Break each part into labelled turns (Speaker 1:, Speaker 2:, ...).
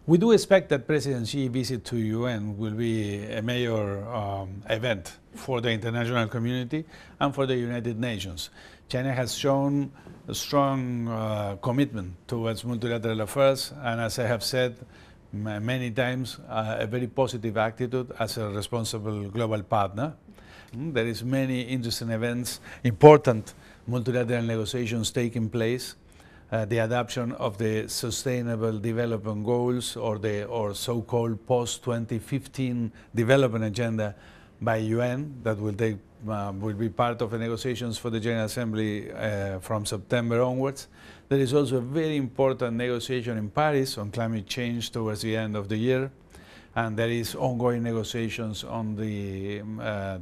Speaker 1: We do expect that President Xi's visit to UN will be a major event for the international community and for the United Nations. China has shown a strong commitment towards multilateral affairs, and as I have said many times, a very positive attitude as a responsible global partner. There is many interesting events, important multilateral negotiations taking place. The adoption of the Sustainable Development Goals or so-called post-2015 development agenda by UN that will be part of the negotiations for the General Assembly from September onwards. There is also a very important negotiation in Paris on climate change towards the end of the year. And there is ongoing negotiations on the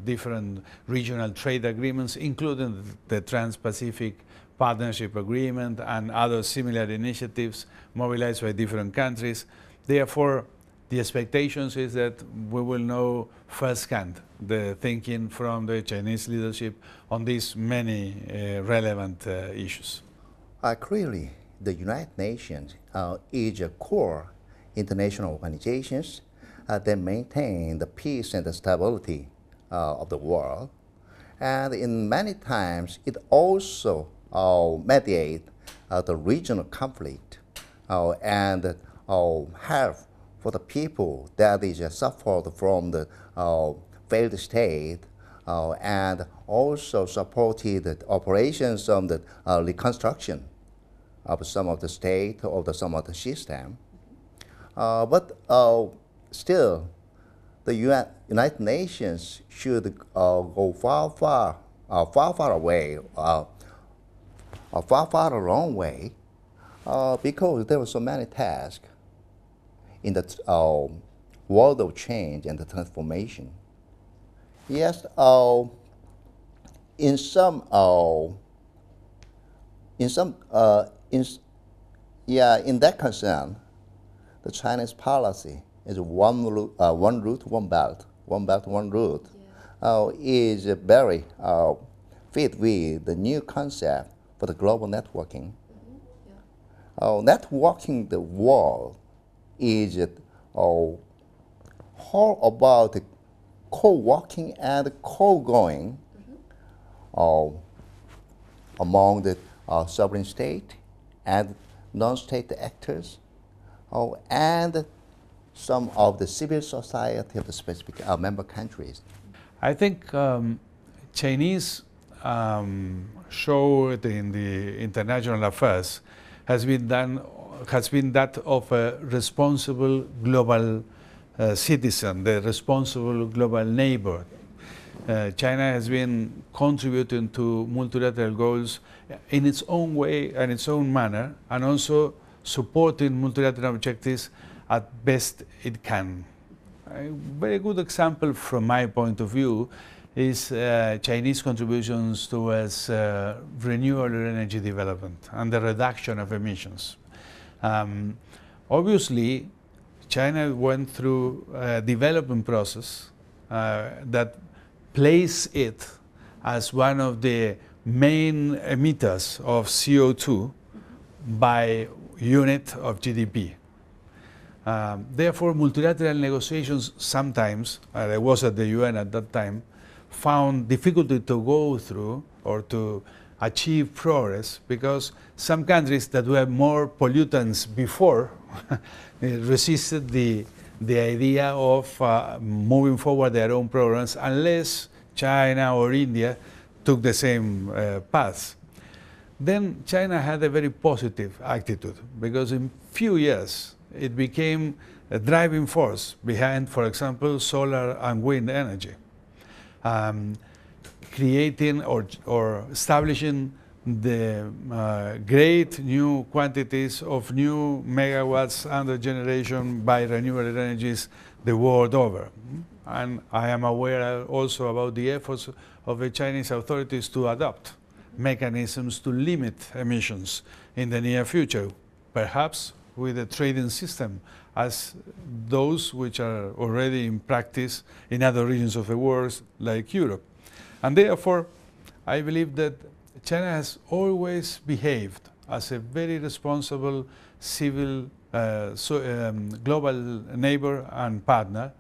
Speaker 1: different regional trade agreements, including the Trans-Pacific Partnership Agreement and other similar initiatives mobilized by different countries. Therefore, the expectations is that we will know firsthand the thinking from the Chinese leadership on these many relevant issues.
Speaker 2: Clearly, the United Nations is a core international organization that maintain the peace and the stability of the world. And in many times, it also mediate the regional conflict and help for the people that is suffered from the failed state and also supported the operations of the reconstruction of some of the state or some of the system. But still, the United Nations should go far away, far a long way, because there were so many tasks in the world of change and the transformation. Yes, in that concern, the Chinese policy is one route, one belt, one route, is very fit with the new concept for the global networking. Networking the world is all about co-working and co-going among the sovereign state and non-state actors and some of the civil society of the specific member countries.
Speaker 1: I think Chinese show in the international affairs has been that of a responsible global citizen, the responsible global neighbor. China has been contributing to multilateral goals in its own way and its own manner, and also supporting multilateral objectives at best it can. A very good example from my point of view is Chinese contributions towards renewable energy development and the reduction of emissions. Obviously, China went through a development process that placed it as one of the main emitters of CO2 by unit of GDP. Therefore, multilateral negotiations sometimes, I was at the UN at that time, found difficulty to go through or to achieve progress because some countries that were more pollutants before resisted the idea of moving forward their own programs unless China or India took the same path. Then China had a very positive attitude because in few years it became a driving force behind, for example, solar and wind energy, creating or establishing the great new quantities of new megawatts under generation by renewable energies the world over. And I am aware also about the efforts of the Chinese authorities to adopt mechanisms to limit emissions in the near future, perhaps with a trading system as those which are already in practice in other regions of the world like Europe. And therefore, I believe that China has always behaved as a very responsible civil global neighbor and partner,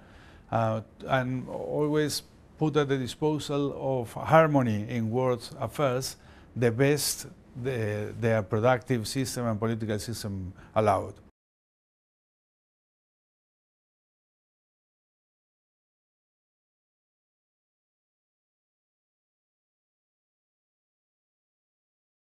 Speaker 1: and always put at the disposal of harmony in world affairs the best their productive system and political system allowed.